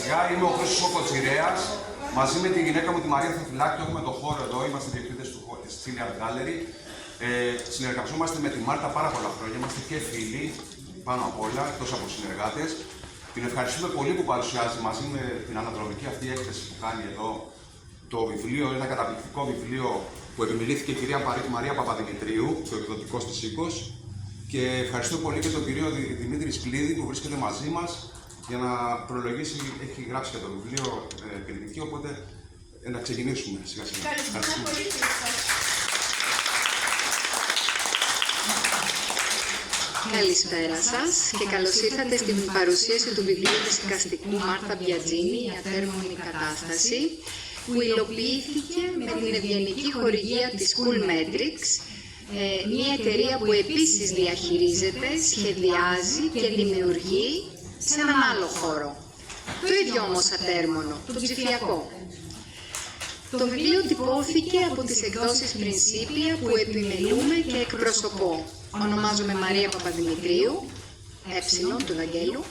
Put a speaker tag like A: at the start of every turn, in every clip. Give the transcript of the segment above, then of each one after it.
A: σιγά. Είμαι ο Χρήστος Κοτσιρέας. Μαζί με τη γυναίκα μου, τη Μαρία Θεοφυλάκη, έχουμε το χώρο εδώ. Είμαστε διευθυντές της Sicilian Gallery. Συνεργαζόμαστε με τη Μάρτα πάρα πολλά χρόνια. Είμαστε και φίλοι, πάνω απ' όλα, εκτός από συνεργάτες. Την ευχαριστούμε πολύ που παρουσιάζει μαζί με την αναδρομική αυτή έκθεση που κάνει εδώ το βιβλίο, ένα καταπληκτικό βιβλίο που επιμελήθηκε η κυρία Μαρία Παπαδημητρίου, το εκδοτικό της Οίκος. Και ευχαριστώ πολύ και τον κύριο Δημήτρη Σκλίδη που βρίσκεται μαζί μας για να προλογίσει. Έχει γράψει και το βιβλίο κριτική, οπότε να ξεκινήσουμε σιγά σιγά.
B: Ευχαριστούμε πολύ.
C: Καλησπέρα σας και καλώς ήρθατε στην παρουσίαση του βιβλίου της εικαστικού Μάρθα Μπιατζίνη «Η ατέρμονη κατάσταση», που υλοποιήθηκε με την ευγενική χορηγία της Cool Metrics, μια εταιρεία που επίσης διαχειρίζεται, σχεδιάζει και δημιουργεί σε έναν άλλο χώρο. Το ίδιο όμως ατέρμονο, το ψηφιακό. Το βιβλίο τυπώθηκε από τις εκδόσεις Πρινσίπια που επιμελούμε και εκπροσωπώ. Ονομάζομαι Μαρία Παπαδημητρίου, του Ευαγγέλου,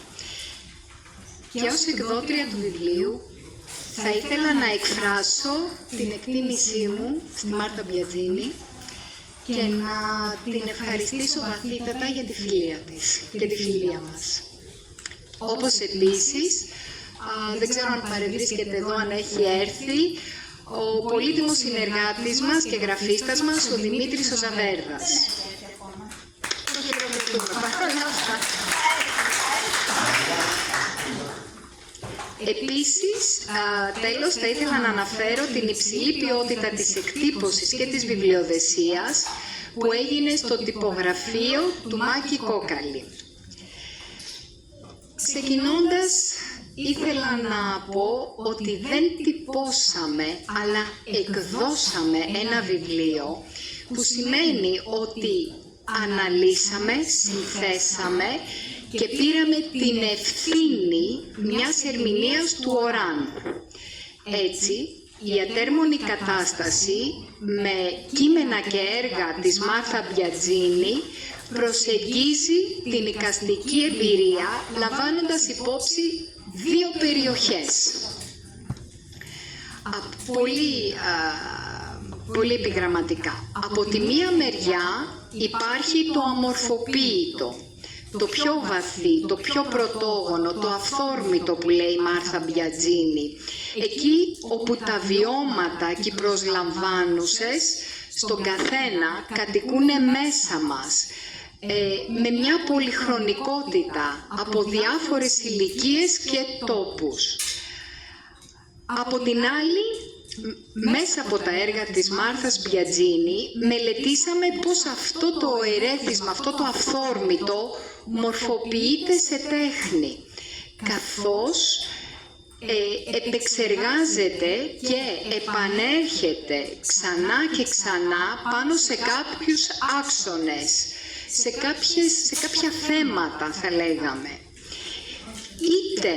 C: και ως εκδότρια του βιβλίου θα ήθελα να εκφράσω την εκτίμησή μου στη Μάρθα Μπιατζίνη και να την ευχαριστήσω βαθύτατα για τη φιλία της και τη φιλία μας. Όπως επίσης, δεν ξέρω αν παρευρίσκεται εδώ, αν έχει έρθει, ο πολύτιμος συνεργάτης μας και γραφίστας μας, ο Δημήτρης ο Ζαβέρδας. Επίσης, τέλος, θα ήθελα να αναφέρω την υψηλή ποιότητα της εκτύπωσης και της βιβλιοδεσίας που έγινε στο τυπογραφείο του Μάκη Κόκαλη. Ξεκινώντας, ήθελα να πω ότι δεν τυπώσαμε, αλλά εκδώσαμε ένα βιβλίο, που σημαίνει ότι αναλύσαμε, συνθέσαμε και πήραμε την ευθύνη μιας ερμηνείας του Οράν. Έτσι, η ατέρμονη κατάσταση με κείμενα και έργα της Μάρθα Μπιατζίνη προσεγγίζει την εικαστική εμπειρία λαμβάνοντας υπόψη δύο περιοχές. Πολύ επιγραμματικά. Από τη μία μεριά υπάρχει το αμορφοποίητο, το πιο βαθύ, το πιο πρωτόγονο, το αυθόρμητο που λέει η Μάρθα Μπιατζίνη. Εκεί όπου τα βιώματα και οι προσλαμβάνουσες στον καθένα κατοικούν μέσα μας, με μια πολυχρονικότητα από διάφορες ηλικίες και τόπους. Από την άλλη, μέσα από τα έργα της Μάρθας Μπιατζίνη μελετήσαμε πώς αυτό το ερέθισμα, αυτό το αυθόρμητο μορφοποιείται σε τέχνη, καθώς επεξεργάζεται και επανέρχεται ξανά και ξανά πάνω σε κάποιους άξονες, σε κάποια θέματα θα λέγαμε. Είτε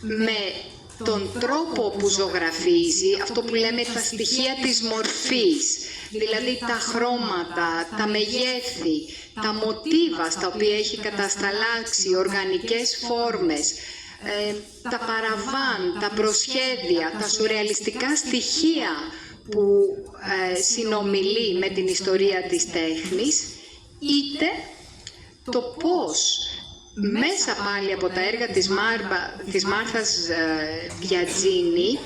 C: με τον τρόπο που ζωγραφίζει, αυτό που λέμε τα στοιχεία της μορφής, δηλαδή τα χρώματα, τα μεγέθη, τα μοτίβα στα οποία έχει κατασταλάξει, οργανικές φόρμες, τα παραβάν, τα προσχέδια, τα σουρεαλιστικά στοιχεία που συνομιλεί με την ιστορία της τέχνης, είτε το πώς μέσα πάλι από τα έργα της Μάρθας Μπιατζίνη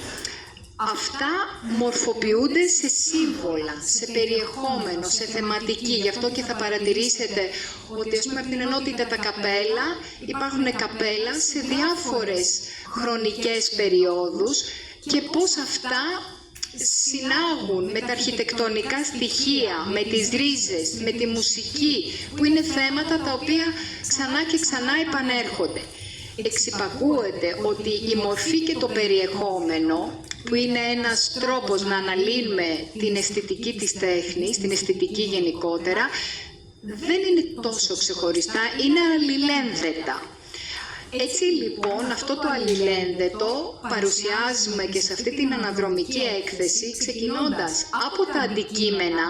C: αυτά μορφοποιούνται σε σύμβολα, σε περιεχόμενο, σε θεματική. Γι' αυτό και θα παρατηρήσετε ότι, ας πούμε, από την ενότητα τα καπέλα υπάρχουν καπέλα σε διάφορες χρονικές περιόδους και πώς αυτά συνάγουν με τα αρχιτεκτονικά στοιχεία, με τις ρίζες, με τη μουσική, που είναι θέματα τα οποία ξανά και ξανά επανέρχονται. Εξυπακούεται ότι η μορφή και το περιεχόμενο, που είναι ένας τρόπος να αναλύουμε την αισθητική της τέχνης, την αισθητική γενικότερα, δεν είναι τόσο ξεχωριστά, είναι αλληλένδετα. Έτσι λοιπόν, αυτό το αλληλένδετο παρουσιάζουμε και σε αυτή την αναδρομική έκθεση, ξεκινώντας από τα αντικείμενα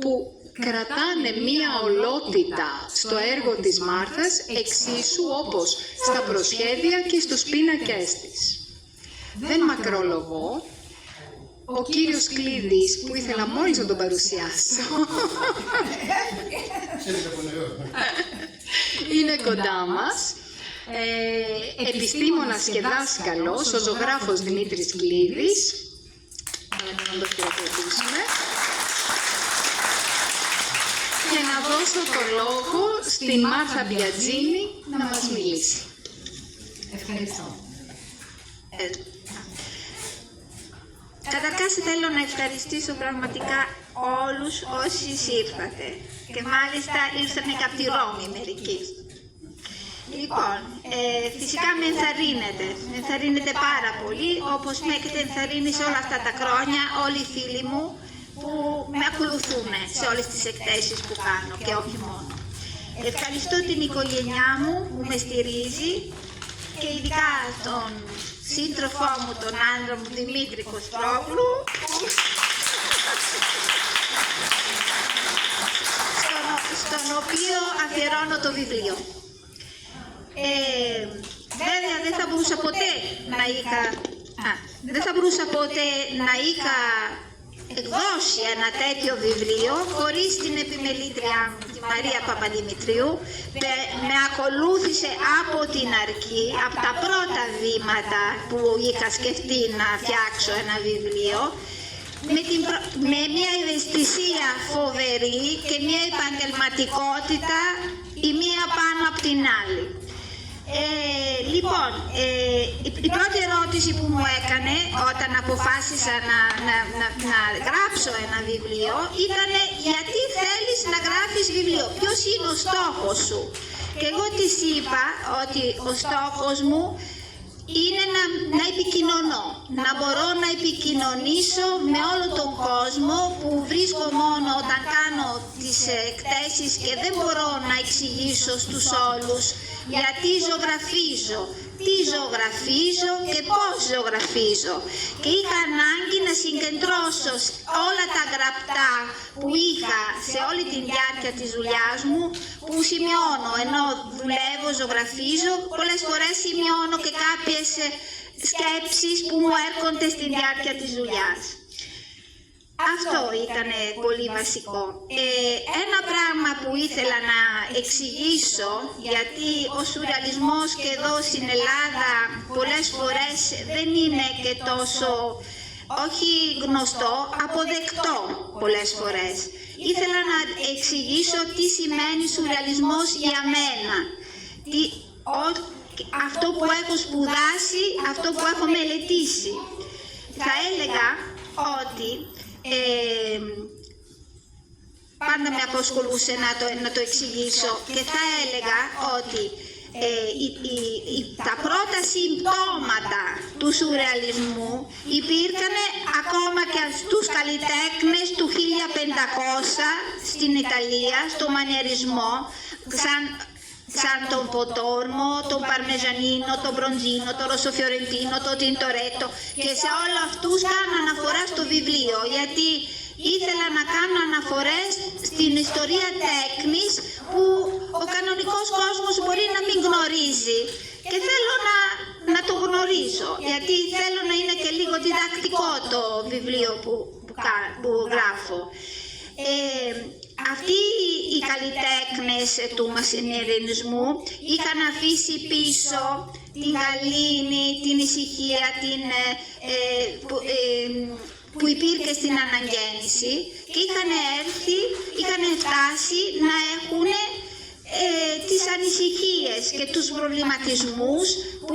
C: που κρατάνε μία ολότητα στο έργο της Μάρθας, εξίσου όπως στα προσχέδια και στους πίνακες της. Δεν μακρολογώ, ο κύριος Κλίδης, που ήθελα μόλις να τον παρουσιάσω, είναι κοντά μας, επιστήμονας και δάσκαλος, ο ζωγράφος Δημήτρης Κλίδης. Να το χειροκροτήσουμε. Και να δώσω το λόγο στην Μάρθα Μπιατζίνη να μας μιλήσει.
B: Ευχαριστώ.
D: Καταρχάς θέλω να ευχαριστήσω πραγματικά όλους όσοι ήρθατε και μάλιστα ήρθανε και από τη Ρώμη μερικοί. Λοιπόν, φυσικά με ενθαρρύνετε πάρα πολύ, όπως με έχετε ενθαρρύνει σε όλα αυτά τα χρόνια όλοι οι φίλοι μου που με ακολουθούν σε όλες τις εκθέσεις που κάνω και όχι μόνο. Ευχαριστώ την οικογένειά μου που με στηρίζει και ειδικά τον σύντροφό μου, τον άντρα μου, Δημήτρη Κωστρόπουλου, στον οποίο αφιερώνω το βιβλίο. Βέβαια δεν θα μπορούσα ποτέ να είχα εκδώσει ένα τέτοιο βιβλίο χωρίς την επιμελήτριά μου, τη Μαρία Παπαδημητρίου. Με ακολούθησε από την αρχή, από τα πρώτα βήματα που είχα σκεφτεί να φτιάξω ένα βιβλίο, με μια ευαισθησία φοβερή και μια επαγγελματικότητα η μία πάνω από την άλλη. Λοιπόν, η πρώτη ερώτηση που μου έκανε όταν αποφάσισα να γράψω ένα βιβλίο ήταν γιατί θέλεις να γράφεις βιβλίο, ποιος είναι ο στόχος σου? Και εγώ της είπα ότι ο στόχος μου είναι να επικοινωνώ, να μπορώ να επικοινωνήσω με όλο τον κόσμο που βρίσκω μόνο όταν κάνω τις εκθέσεις και δεν μπορώ να εξηγήσω στους όλους γιατί ζωγραφίζω, τι ζωγραφίζω και πώς ζωγραφίζω. Και είχα ανάγκη να συγκεντρώσω όλα τα γραπτά που είχα σε όλη τη διάρκεια της δουλειάς μου, που σημειώνω ενώ δουλεύω, ζωγραφίζω, πολλές φορές σημειώνω και κάποιες σκέψεις που μου έρχονται στη διάρκεια της δουλειάς. Αυτό ήταν πολύ βασικό. Ένα πράγμα που ήθελα να εξηγήσω, γιατί ο σουρεαλισμός και εδώ στην Ελλάδα πολλές φορές δεν είναι και τόσο, όχι γνωστό, αποδεκτό πολλές φορές. Ήθελα να εξηγήσω τι σημαίνει σουρεαλισμός για μένα. Αυτό που έχω σπουδάσει, αυτό που έχω μελετήσει. Θα έλεγα ότι πάντα με απασχολούσε να το εξηγήσω και θα έλεγα ότι τα πρώτα συμπτώματα του σουρεαλισμού υπήρχαν ακόμα και στους καλλιτέχνες του 1500 στην Ιταλία, στο μανιερισμό, σαν τον Ποτόρμο, τον Παρμεζανίνο, τον Μπροντζίνο, τον Ροσοφιωρεντίνο, τον Τιντορέτο, και σε όλα αυτούς κάνω αναφορά στο βιβλίο, γιατί ήθελα να κάνω αναφορές στην ιστορία τέχνης που ο κανονικός κόσμος μπορεί να μην γνωρίζει και θέλω να το γνωρίζω, γιατί θέλω να είναι και λίγο διδακτικό το βιβλίο που γράφω. Αυτοί οι καλλιτέχνες του μανιερισμού είχαν αφήσει πίσω την γαλήνη, την ησυχία, που υπήρχε στην αναγέννηση και είχαν φτάσει να έχουν τις ανησυχίες και τους προβληματισμούς που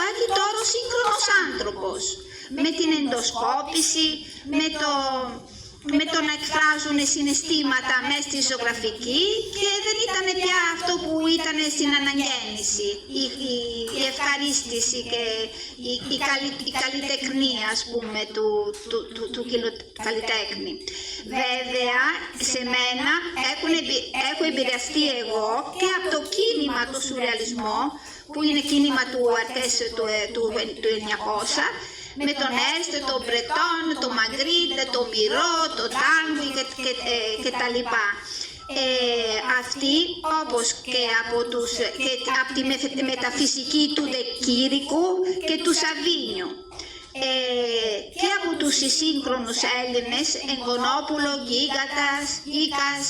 D: έχει τώρα ο σύγχρονος άνθρωπος, με την ενδοσκόπηση, με το να εκφράζουν συναισθήματα μέσα στη ζωγραφική, και δεν ήταν πια αυτό που ήταν στην αναγέννηση, η ευχαρίστηση και η καλλιτεχνία, ας πούμε, του καλλιτέχνη. Βέβαια, σε μένα έχω επηρεαστεί εγώ και από το κίνημα του σουρεαλισμό, που είναι κίνημα του Αρτές του 1900, με τον Έστε, τον Μπρετόν, τον Μαγκρίτ, τον Μυρό, τον Τάγκη και τα λοιπά. Αυτοί, όπως και από τη μεταφυσική του Ντεκήρικου και του Σαβίνιου, και από τους σύγχρονους Έλληνες, Εγγονόπουλο, Γκίκας,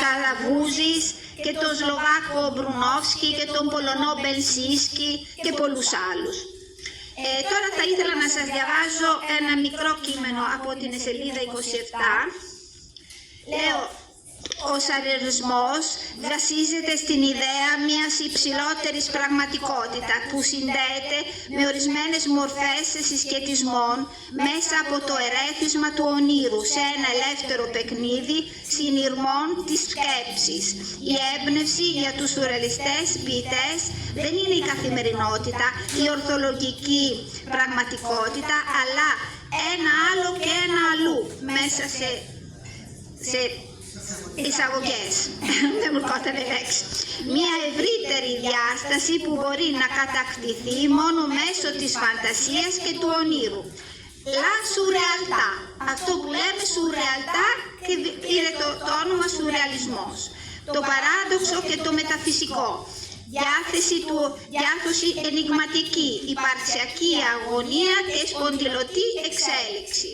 D: Καλαβούζης και τον Σλοβάκο Μπρουνόφσκι και τον Πολωνό Μπενσίσκι και πολλούς άλλους. Τώρα θα ήθελα να σας διαβάζω ένα μικρό κείμενο από την σελίδα 27. Λέω: ο σαρερισμός βασίζεται στην ιδέα μιας υψηλότερης πραγματικότητας που συνδέεται με ορισμένες μορφές συσχετισμών μέσα από το ερέθισμα του ονείρου σε ένα ελεύθερο παιχνίδι συνειρμών της σκέψης. Η έμπνευση για τους σουρεαλιστές ποιητές δεν είναι η καθημερινότητα, η ορθολογική πραγματικότητα, αλλά ένα άλλο και ένα αλλού μέσα σε εισαγωγές, δεν μου έρχονται η λέξη. Μια ευρύτερη διάσταση που μπορεί να κατακτηθεί μόνο μέσω της φαντασίας και του ονείρου. La surrealtà, αυτό που λέμε surrealtά και πήρε το όνομα σουρεαλισμός. Το παράδοξο και το μεταφυσικό. Διάθεση ενιγματική, υπαρξιακή αγωνία και σπονδυλωτή εξέλιξη.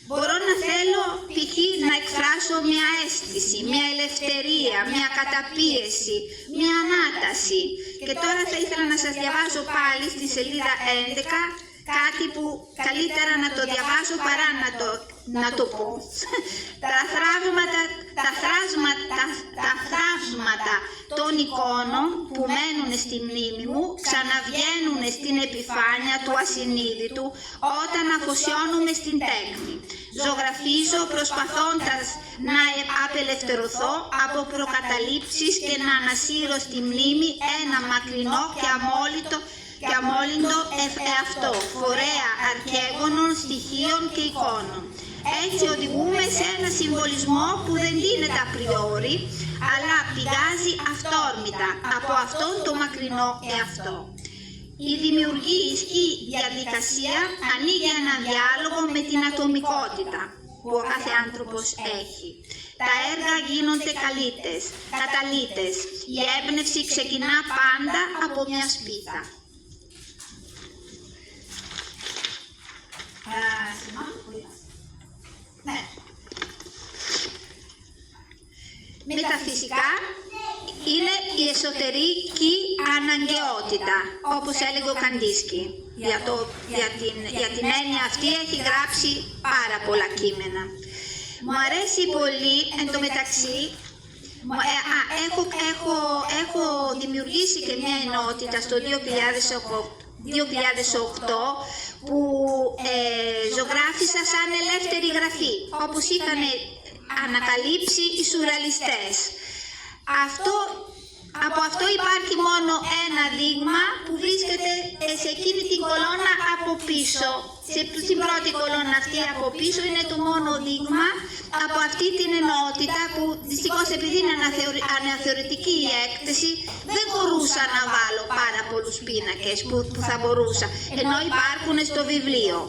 D: Μπορώ να θέλω π.χ. να εκφράσω μια αίσθηση, μια ελευθερία, μια καταπίεση, μια ανάταση. Και τώρα θα ήθελα να σας διαβάσω πάλι στη σελίδα 11 κάτι που καλύτερα να το διαβάσω παρά να το πω. Τα θράσματα των εικόνων που μένουν στη μνήμη μου ξαναβγαίνουν στην επιφάνεια του ασυνείδητου όταν αφοσιώνουμε στην τέχνη. Ζωγραφίζω προσπαθώντας να απελευθερωθώ από προκαταλήψεις και να ανασύρω στη μνήμη ένα μακρινό και αμόλυντο εαυτό, φορέα αρχαίγωνων στοιχείων και εικόνων. Έτσι οδηγούμε σε ένα συμβολισμό που δεν δίνεται απριόρι, αλλά πηγάζει αυτόρμητα από αυτόν το μακρινό εαυτό. Η δημιουργική διαδικασία ανοίγει ένα διάλογο με την ατομικότητα που ο κάθε άνθρωπος έχει. Τα έργα γίνονται καταλύτες. Η έμπνευση ξεκινά πάντα από μια σπίθα. Ναι. Μεταφυσικά είναι η εσωτερική αναγκαιότητα, όπως έλεγε ο Καντίσκι. Για την έννοια αυτή έχει γράψει πάρα πολλά κείμενα. Μου αρέσει πολύ, εν τω μεταξύ, έχω δημιουργήσει και μια ενότητα στο 2008 που ζωγράφισα σαν ελεύθερη γραφή, όπως είχαν ανακαλύψει οι σουρεαλιστές. Από αυτό υπάρχει μόνο ένα δείγμα που βρίσκεται σε εκείνη την κολόνα από πίσω. Στην πρώτη κολόνα αυτή από πίσω είναι το μόνο δείγμα από αυτή την ενότητα που δυστυχώς επειδή είναι αναθεωρητική η έκθεση δεν μπορούσα να βάλω πάρα πολλούς πίνακες που θα μπορούσα, ενώ υπάρχουν στο βιβλίο.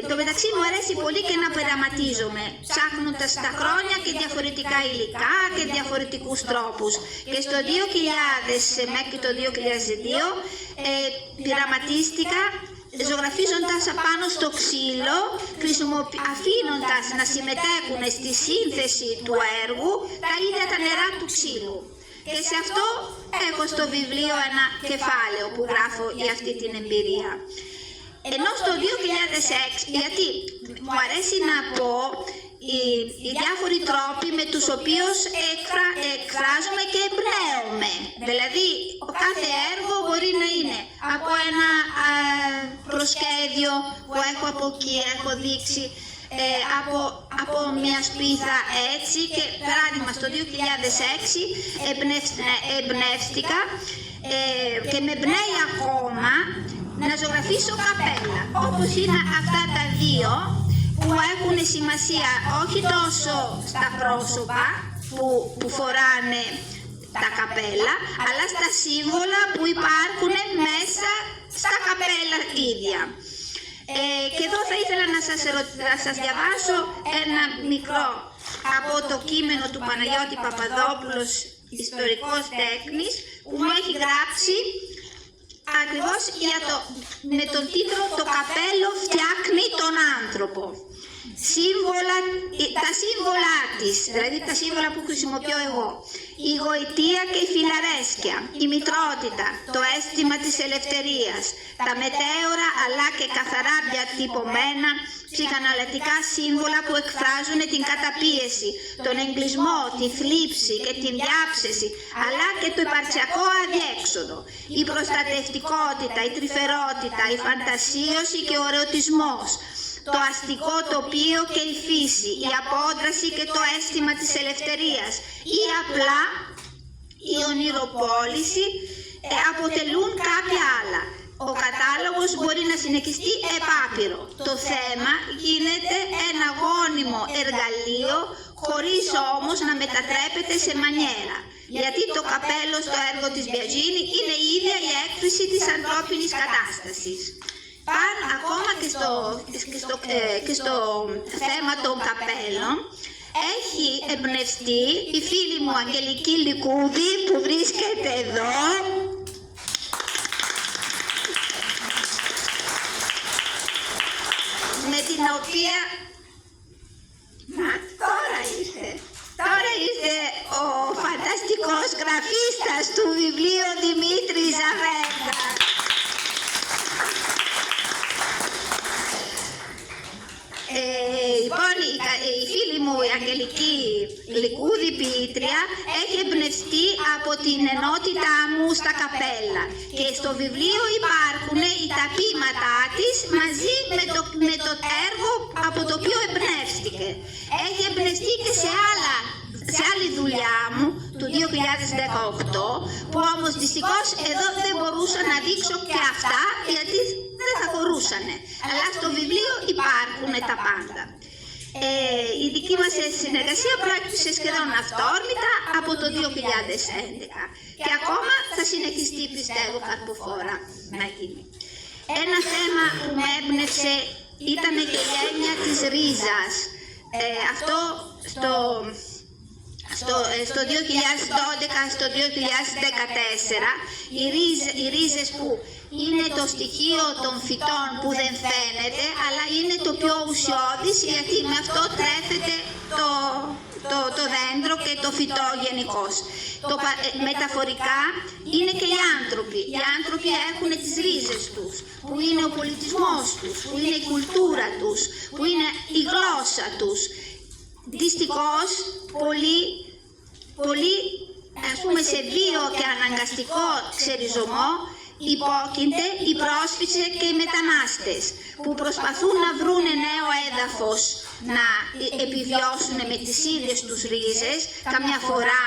D: Το μεταξύ μου αρέσει πολύ και να πειραματίζομαι, ψάχνοντας τα χρόνια και διαφορετικά υλικά και διαφορετικούς τρόπους. Και στο 2000 μέχρι το 2002 πειραματίστηκα ζωγραφίζοντας απάνω στο ξύλο, αφήνοντας να συμμετέχουν στη σύνθεση του έργου τα ίδια τα νερά του ξύλου. Και σε αυτό έχω στο βιβλίο ένα κεφάλαιο που γράφω για αυτή την εμπειρία. Ενώ στο 2006, γιατί μου αρέσει να πω οι διάφοροι τρόποι με τους οποίους εκφράζομαι και εμπνέομαι. Δηλαδή, κάθε έργο μπορεί να είναι από ένα προσχέδιο που έχω από εκεί, έχω δείξει, από μια σπίθα έτσι και παράδειγμα στο 2006 εμπνεύστηκα και με εμπνέει ακόμα να ζωγραφίσω καπέλα, όπως είναι αυτά τα δύο που έχουν σημασία όχι τόσο στα πρόσωπα που φοράνε τα καπέλα, αλλά στα σύμβολα που υπάρχουν μέσα στα καπέλα ίδια. Και εδώ θα ήθελα να σας διαβάσω ένα μικρό από το κείμενο του Παναγιώτη Παπαδόπουλος, ιστορικός τέκνης, που μου έχει γράψει ακριβώς με τον τίτλο «Το καπέλο φτιάχνει τον άνθρωπο». Τα σύμβολά της, δηλαδή τα σύμβολα που χρησιμοποιώ εγώ, η γοητεία και η φιλαρέσκεια, η μητρότητα, το αίσθημα της ελευθερίας, τα μετέωρα αλλά και καθαρά διατυπωμένα ψυχαναλυτικά σύμβολα που εκφράζουν την καταπίεση, τον εγκλισμό, τη θλίψη και την διάψεση, αλλά και το υπαρξιακό αδιέξοδο, η προστατευτικότητα, η τρυφερότητα, η φαντασίωση και ο ερωτισμός, το αστικό τοπίο και η φύση, η απόδραση και το αίσθημα της ελευθερίας ή απλά η ονειροπόληση αποτελούν κάποια άλλα. Ο κατάλογος μπορεί να συνεχιστεί επάπειρο. Το θέμα γίνεται ένα γόνιμο εργαλείο, χωρίς όμως να μετατρέπεται σε μανιέρα. Γιατί το καπέλο στο έργο της Μπιατζίνη είναι η ίδια η έκφραση της ανθρώπινης κατάστασης. Πάνω ακόμα και στο θέμα των καπέλων έχει εμπνευστεί η φίλη μου Αγγελική Λικούδη που βρίσκεται εδώ, με την οποία τώρα ήρθε ο φανταστικός γραφίστας του βιβλίου Δημήτρη Ζαβέντα. Λοιπόν, η φίλη μου η Αγγελική Λικούδη ποιήτρια έχει εμπνευστεί από την ενότητά μου στα καπέλα και στο βιβλίο υπάρχουν τα ποίηματά της μαζί με το έργο από το οποίο εμπνεύστηκε. Έχει εμπνευστεί και σε άλλη δουλειά μου του 2018, που όμως δυστυχώς εδώ δεν μπορούσα να δείξω και αυτά γιατί δεν θα χωρούσανε, αλλά στο βιβλίο υπάρχουν τα πάντα. Η δική μας συνεργασία προέκυψε σχεδόν αυτόρμητα από το 2011 και ακόμα θα συνεχιστεί, πιστεύω, καρποφόρα να γίνει. Ένα θέμα που με έμπνευσε ήταν και η έννοια της ρίζας. Αυτό στο 2012, στο 2014, οι ρίζες που είναι το στοιχείο των φυτών που δεν φαίνεται, αλλά είναι το πιο ουσιώδης, γιατί με αυτό τρέφεται το δέντρο και το φυτό γενικώς. Μεταφορικά είναι και οι άνθρωποι. Οι άνθρωποι έχουν τις ρίζες τους, που είναι ο πολιτισμός τους, που είναι η κουλτούρα τους, που είναι η γλώσσα τους. Δυστυχώς, πολύ ας πούμε σε βίο και αναγκαστικό ξεριζωμό υπόκεινται οι πρόσφυγες και οι μετανάστες που προσπαθούν να βρουν νέο έδαφος να επιβιώσουν με τις ίδιες τους ρίζες, καμιά φορά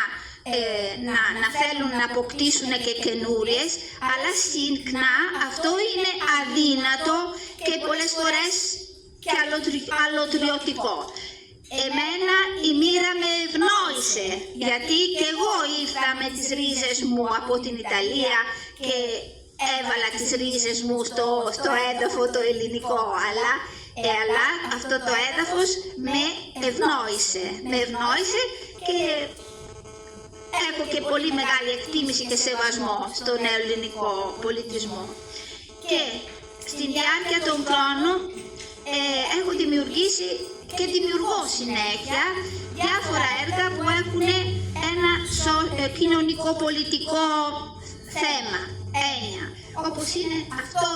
D: να θέλουν να αποκτήσουν και καινούριες, αλλά συχνά αυτό είναι αδύνατο και πολλές φορές και αλωτριωτικό. Εμένα η μοίρα με ευνόησε, γιατί και εγώ ήρθα με τις ρίζες μου από την Ιταλία και έβαλα τις ρίζες μου στο έδαφο το ελληνικό, αλλά αυτό το έδαφος με ευνόησε και έχω και πολύ μεγάλη εκτίμηση και σεβασμό στον ελληνικό πολιτισμό. Και στην διάρκεια των χρόνων έχω δημιουργήσει και δημιουργώ συνέχεια διάφορα έργα που έχουν ένα κοινωνικό-πολιτικό θέμα, έννοια. Όπως είναι αυτό,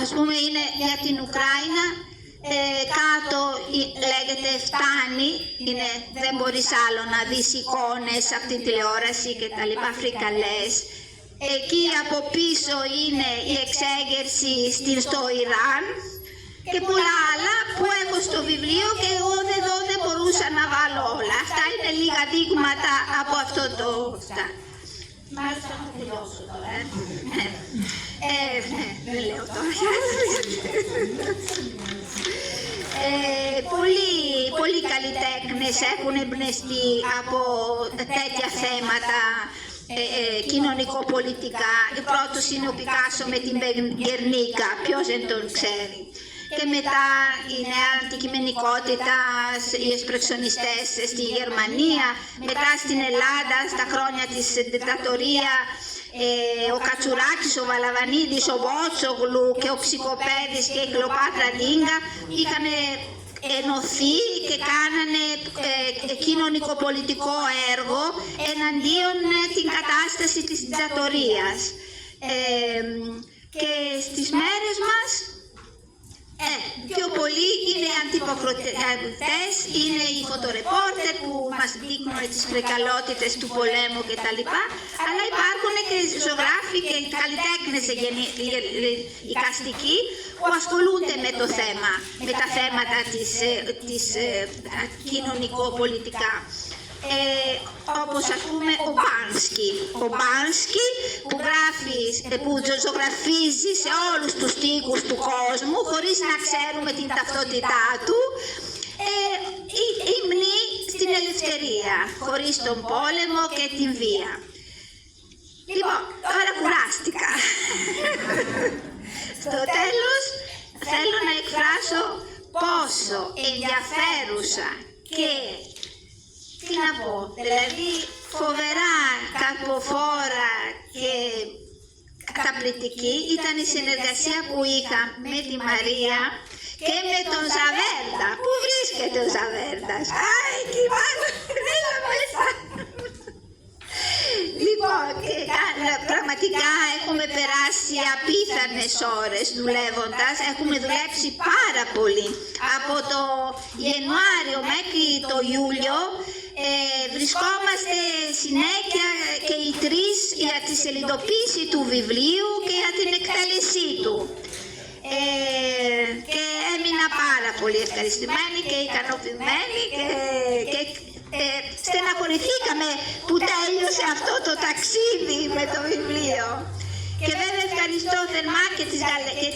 D: ας πούμε, είναι για την Ουκράινα, κάτω λέγεται «Φτάνει», δεν μπορείς άλλο να δεις εικόνες από την τηλεόραση και τα λοιπά, φρικαλές. Εκεί από πίσω είναι η εξέγερση στο Ιράν και πολλά άλλα που έχω στο βιβλίο και εγώ εδώ δεν μπορούσα να βάλω όλα. Αυτά είναι λίγα δείγματα από αυτό το... Μάλιστα θα τελειώσω τώρα. Δεν λέω τώρα. Πολλοί καλλιτέχνες έχουν εμπνευστεί από τέτοια θέματα κοινωνικοπολιτικά. Πρώτος είναι ο Πικάσο με την Γκερνίκα, ποιος δεν τον ξέρει. Και μετά η νέα αντικειμενικότητα, οι εσπρεσιονιστές στη Γερμανία, μετά στην Ελλάδα, στα χρόνια της δικτατορία, ο Κατσουράκης, ο Βαλαβανίδης, ο Βότσογλου και ο Ψικοπέδης και η Κλεοπάτρα Ντίνκα είχαν ενωθεί και κάνανε κοινωνικοπολιτικό έργο εναντίον την κατάσταση της δικτατορίας. Και στις μέρες μας πιο πολλοί είναι αντιποκροτές, είναι οι φωτορεπόρτερ που μας δείχνουν τις φρικαλότητες του πολέμου κτλ. Αλλά υπάρχουν και ζωγράφοι και καλλιτέχνες εικαστικοί που ασχολούνται με το θέμα, με τα θέματα της κοινωνικο-πολιτικά. Όπως ας πούμε ο Μπάνσκι που ζωγραφίζει σε όλους τους τοίχους του κόσμου χωρίς να ξέρουμε την ταυτότητά του, υμνεί στην ελευθερία χωρίς τον πόλεμο και την βία. Λοιπόν, τώρα κουράστηκα. Στο τέλος θέλω να εκφράσω πόσο ενδιαφέρουσα και τι να πω, δηλαδή φοβερά καρποφόρα και καταπληκτική ήταν η συνεργασία που είχα με τη Μαρία και με τον Ζαβέρτα. Πού βρίσκεται ο Ζαβέρτας? Εκεί πάνω, έλα μέσα. Λοιπόν, πραγματικά έχουμε περάσει απίθανες ώρες δουλεύοντας, έχουμε δουλέψει πάρα πολύ. Από το Ιανουάριο μέχρι το Ιούλιο βρισκόμαστε συνέχεια και οι τρεις για τη σελιδοποίηση του βιβλίου και για την εκτέλεσή του. Και έμεινα πάρα πολύ ευχαριστημένη και ικανοποιημένη και στεναχωρηθήκαμε που τέλειωσε αυτό το ταξίδι με το βιβλίο. Και βέβαια ευχαριστώ θερμά και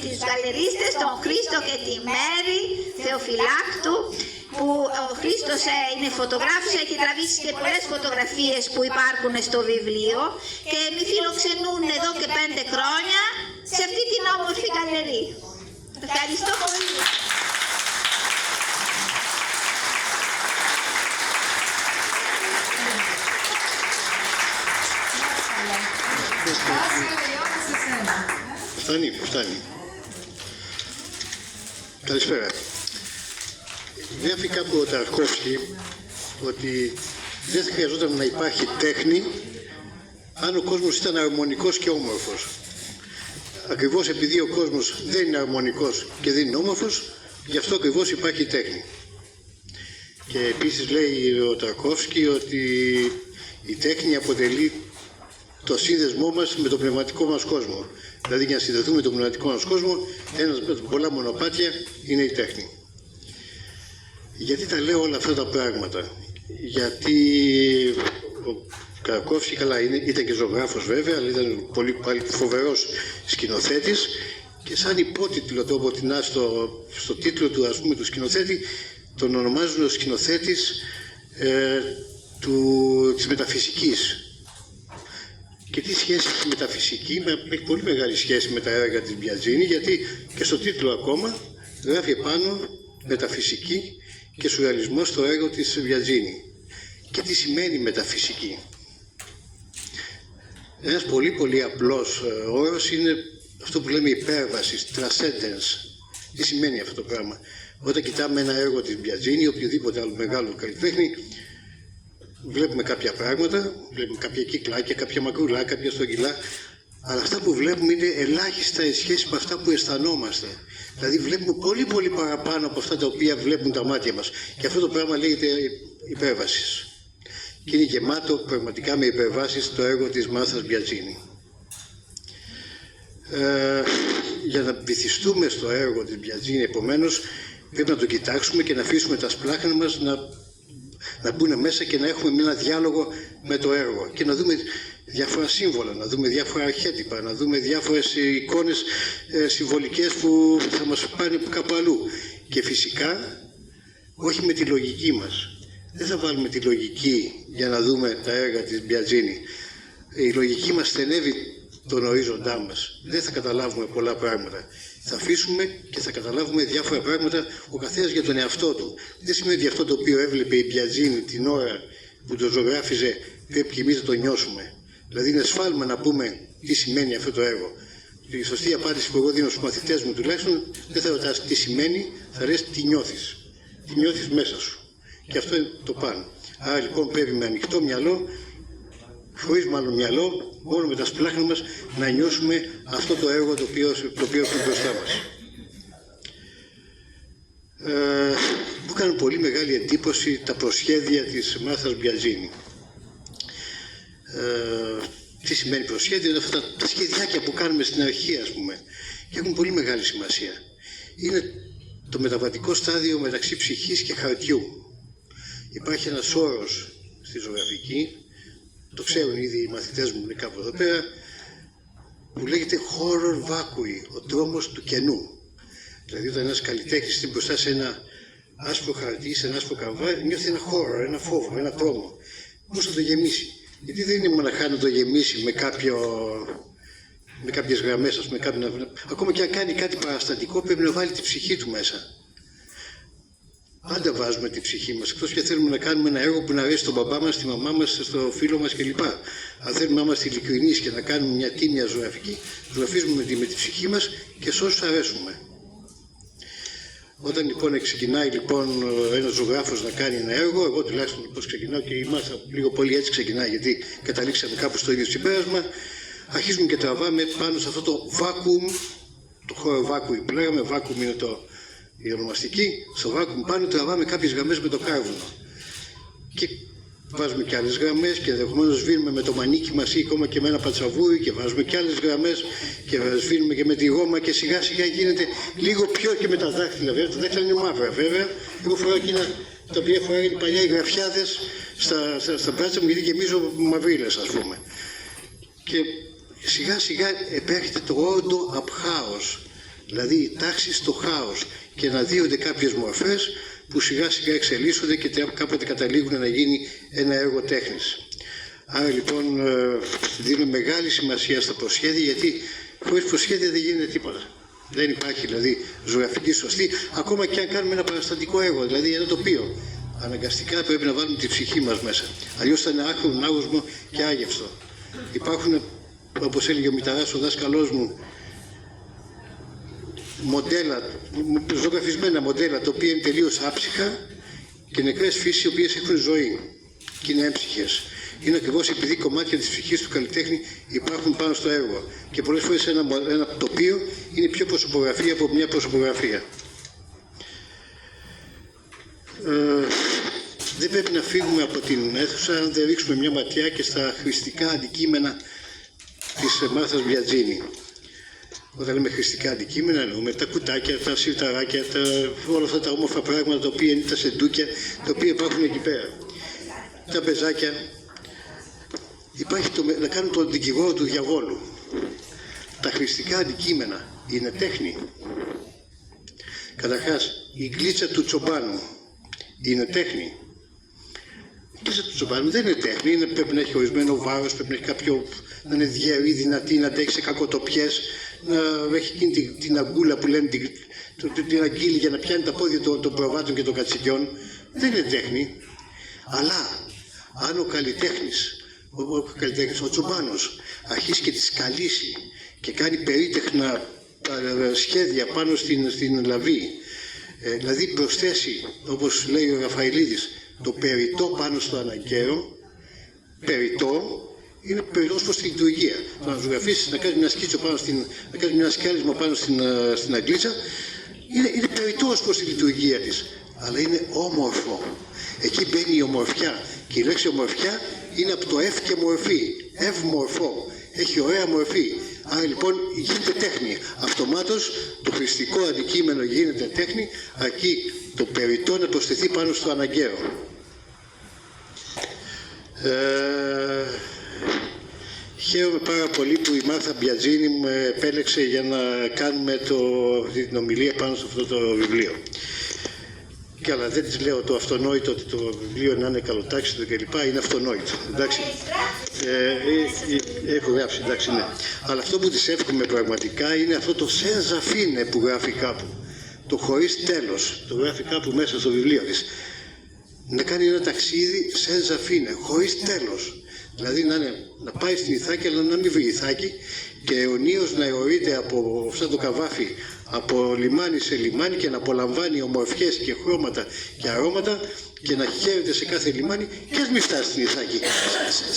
D: τις γαλερίστες, τον Χρήστο και τη Μέρη Θεοφυλάκτου, που ο Χρήστος είναι φωτογράφος, έχει τραβήσει και πολλές φωτογραφίες που υπάρχουν στο βιβλίο και με φιλοξενούν εδώ και 5 χρόνια σε αυτή την όμορφη γαλερί. Ευχαριστώ πολύ.
E: Φτάνει. Καλησπέρα. Γράφει κάπου ο Ταρκόφσκι ότι δεν χρειαζόταν να υπάρχει τέχνη αν ο κόσμος ήταν αρμονικός και όμορφος. Ακριβώς επειδή ο κόσμος δεν είναι αρμονικός και δεν είναι όμορφος, γι' αυτό ακριβώς υπάρχει τέχνη. Και επίσης λέει ο Ταρκόφσκι ότι η τέχνη αποτελεί το σύνδεσμό μας με τον πνευματικό μας κόσμο. Δηλαδή για να συνδεθούμε με τον πνευματικό μας κόσμο, ένας με πολλά μονοπάτια είναι η τέχνη. Γιατί τα λέω όλα αυτά τα πράγματα? Γιατί ο Καρκόφσκι, καλά, ήταν και ζωγράφος βέβαια, αλλά ήταν πολύ φοβερός σκηνοθέτης και σαν υπότιτλο το αποτινά στο τίτλο του, ας πούμε, του σκηνοθέτη, τον ονομάζουν ο σκηνοθέτης της μεταφυσικής. Και τι σχέση έχει η μεταφυσική? Έχει πολύ μεγάλη σχέση με τα έργα της Μπιατζίνη, γιατί και στο τίτλο ακόμα γράφει επάνω μεταφυσική και σουρεαλισμός στο έργο της Μπιατζίνη. Και τι σημαίνει μεταφυσική? Ένας πολύ απλός όρος είναι αυτό που λέμε υπέρβαση, transcendence. Τι σημαίνει αυτό το πράγμα? Όταν κοιτάμε ένα έργο της Μπιατζίνη ή οποιοδήποτε άλλο μεγάλο καλλιτέχνη, βλέπουμε κάποια πράγματα, βλέπουμε κάποια κυκλάκια, κάποια μακρουλά, κάποια στρογγυλά, αλλά αυτά που βλέπουμε είναι ελάχιστα σε σχέση με αυτά που αισθανόμαστε. Δηλαδή βλέπουμε πολύ παραπάνω από αυτά τα οποία βλέπουν τα μάτια μας. Και αυτό το πράγμα λέγεται υπέρβασης. Και είναι γεμάτο πραγματικά με υπερβάσεις το έργο της Μάρθας Μπιατζίνη. Για να βυθιστούμε στο έργο της Μπιατζίνη, επομένως, πρέπει να το κοιτάξουμε και να αφήσουμε τα σπλάχνα μας να μπουν μέσα και να έχουμε ένα διάλογο με το έργο και να δούμε διάφορα σύμβολα, να δούμε διάφορα αρχέτυπα, να δούμε διάφορες εικόνες συμβολικές που θα μας πάνε κάπου αλλού. Και φυσικά όχι με τη λογική μας. Δεν θα βάλουμε τη λογική για να δούμε τα έργα της Μπιατζίνη. η λογική μας στενεύει τον ορίζοντά μας. Δεν θα καταλάβουμε πολλά πράγματα. Θα αφήσουμε και θα καταλάβουμε διάφορα πράγματα ο καθένας για τον εαυτό του. Δεν σημαίνει ότι αυτό το οποίο έβλεπε η Μπιατζίνη την ώρα που το ζωγράφιζε πρέπει και εμείς να το νιώσουμε. Δηλαδή είναι σφάλμα να πούμε τι σημαίνει αυτό το έργο. Η σωστή απάντηση που εγώ δίνω στους μαθητές μου τουλάχιστον δεν θα ρωτάς τι σημαίνει, θα λες τι νιώθεις. Τι νιώθεις μέσα σου. Και αυτό είναι το πάνω. Άρα λοιπόν πρέπει με ανοιχτό μυαλό, χωρίς μάλλον μυαλό, μόνο με τα σπλάχνα μας να νιώσουμε αυτό το έργο το οποίο έχουμε μπροστά μας. Μου έκαναν πολύ μεγάλη εντύπωση τα προσχέδια της Μάρθας Μπιατζίνη. Τι σημαίνει προσχέδιο? Είναι αυτά τα σχεδιάκια που κάνουμε στην αρχή, ας πούμε, και έχουν πολύ μεγάλη σημασία. Είναι το μεταβατικό στάδιο μεταξύ ψυχής και χαρτιού. Υπάρχει ένας όρος στη ζωγραφική, το ξέρουν ήδη οι μαθητές μου, είναι κάπου εδώ πέρα, που λέγεται horror vacui, ο τρόμος του κενού. Δηλαδή όταν ένας καλλιτέχνης είναι μπροστά σε ένα άσπρο χαρτί, σε ένα άσπρο καμβά, νιώθει ένα horror, ένα φόβο, ένα τρόμο. Πώς θα το γεμίσει? Γιατί δεν είναι μοναχά να το γεμίσει με κάποιες γραμμές, ας πούμε, ακόμα και αν κάνει κάτι παραστατικό πρέπει να βάλει τη ψυχή του μέσα. Πάντα βάζουμε τη ψυχή μας, εκτός και θέλουμε να κάνουμε ένα έργο που να αρέσει στον μπαμπά μας, στη μαμά μας, στο φίλο μας κλπ. Αν θέλουμε να είμαστε ειλικρινείς και να κάνουμε μια τίμια ζωγραφική, ζωγραφίζουμε με τη ψυχή μας και σε όσους αρέσουμε. Όταν λοιπόν ξεκινάει ένας ζωγράφος να κάνει ένα έργο, εγώ τουλάχιστον πώς ξεκινάω και η Μάρθα λίγο πολύ έτσι ξεκινάει, γιατί καταλήξαμε κάπου στο ίδιο συμπέρασμα, αρχίζουμε και τραβάμε πάνω σε αυτό το vacuum, το χώρο vacuum που λέγαμε, vacuum είναι η ονομαστική, στο vacuum πάνω τραβάμε κάποιες γραμμές με το κάρβουνο. Και βάζουμε και άλλες γραμμές και ενδεχομένως σβήνουμε με το μανίκι μας ή ακόμα και με ένα πατσαβούρι και βάζουμε και άλλες γραμμές και σβήνουμε και με τη γόμα και σιγά σιγά γίνεται λίγο πιο και με τα δάχτυλα. Βέβαια, τα δάχτυλα είναι μαύρα βέβαια. Εγώ φοράω εκείνα τα οποία φοράγανε παλιά οι γραφιάδες στα μπράτσα μου γιατί γεμίζω μαυρίλες, ας πούμε. Και σιγά σιγά επέρχεται το όντο απ' χάος, δηλαδή η τάξη στο χάος και αναδύονται κάποιες μορφές που σιγά σιγά εξελίσσονται και κάποτε καταλήγουν να γίνει ένα έργο τέχνης. Άρα λοιπόν δίνω μεγάλη σημασία στα προσχέδια, γιατί χωρίς προσχέδια δεν γίνεται τίποτα. Δεν υπάρχει δηλαδή ζωγραφική σωστή, ακόμα και αν κάνουμε ένα παραστατικό έργο, δηλαδή ένα τοπίο. Αναγκαστικά πρέπει να βάλουμε τη ψυχή μας μέσα. Αλλιώς θα είναι άκρον, άγουσμο και άγευστο. Υπάρχουν, όπως έλεγε ο Μηταράς, ο δάσκαλός μου, μοντέλα, ζωγραφισμένα μοντέλα, τα οποία είναι τελείως άψυχα και νεκρές φύσεις οι οποίες έχουν ζωή και είναι έμψυχες. Είναι ακριβώς επειδή κομμάτια της ψυχής του καλλιτέχνη υπάρχουν πάνω στο έργο και πολλές φορές ένα τοπίο είναι πιο προσωπογραφία από μια προσωπογραφία. Δεν πρέπει να φύγουμε από την αίθουσα αν δεν ρίξουμε μια ματιά και στα χρηστικά αντικείμενα της Μάρθας Μπιατζίνη. Όταν λέμε χρηστικά αντικείμενα εννοούμε τα κουτάκια, τα σιρταράκια, όλα αυτά τα όμορφα πράγματα τα οποία είναι τα σεντούκια, τα οποία υπάρχουν εκεί πέρα. Τα μπεζάκια. Υπάρχει να κάνουν τον δικηγόρο του διαβόλου. Τα χρηστικά αντικείμενα είναι τέχνη. Καταρχάς, η γκλίτσα του τσομπάνου είναι τέχνη. Η γκλίτσα του τσομπάνου δεν είναι τέχνη, πρέπει να έχει ορισμένο βάρος, πρέπει να έχει να είναι διαρρή, δυνατή, να αντέχει σε κακοτοπιές, να έχει εκείνη την αγκούλα που λένε, την αγκύλη για να πιάνει τα πόδια των προβάτων και των κατσικιών. Δεν είναι τέχνη. Αλλά αν ο καλλιτέχνης, ο τσομπάνος, αρχίσει και τη σκαλίσει και κάνει περίτεχνα σχέδια πάνω στην λαβή, δηλαδή προσθέσει, όπως λέει ο Ραφαηλίδης, το περιττό πάνω στο αναγκαίο, περιττό είναι περιττός προς τη λειτουργία. Το να ζωγραφίσεις, να κάνεις μια σκίτσο πάνω να κάνεις μια σκάλισμα πάνω στην αγγλίτσα, είναι περιττός προς τη λειτουργία της, αλλά είναι όμορφο. Εκεί μπαίνει η ομορφιά και η λέξη ομορφιά είναι από το ευ και μορφή, ευμορφό, έχει ωραία μορφή. Άρα λοιπόν γίνεται τέχνη. Αυτομάτως το χρηστικό αντικείμενο γίνεται τέχνη, αρκεί το περιττό να προσθεθεί πάνω στο αναγκαίο. Χαίρομαι πάρα πολύ που η Μάρθα Μπιατζίνη με επέλεξε για να κάνουμε την ομιλία πάνω σε αυτό το βιβλίο. αλλά δεν της λέω το αυτονόητο ότι το βιβλίο να είναι καλοτάξιτο κλπ. Είναι αυτονόητο. Εντάξει. Έχω γράψει, εντάξει, ναι. Αλλά αυτό που της εύχομαι πραγματικά είναι αυτό το senza fine που γράφει κάπου. Το χωρίς τέλος. Το γράφει κάπου μέσα στο βιβλίο της. Να κάνει ένα ταξίδι senza fine, χωρίς τέλος. Δηλαδή να πάει στην Ιθάκη, αλλά να μην βρει Ιθάκη και αιωνίως να αιωρείται από αυτό το καβάφι από λιμάνι σε λιμάνι και να απολαμβάνει ομορφιές και χρώματα και αρώματα και να χαίρεται σε κάθε λιμάνι και ας μην φτάσει στην Ιθάκη.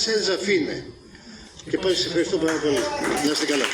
E: Senza fine. Και πάλι σε ευχαριστώ πάρα πολύ. Να είστε καλά.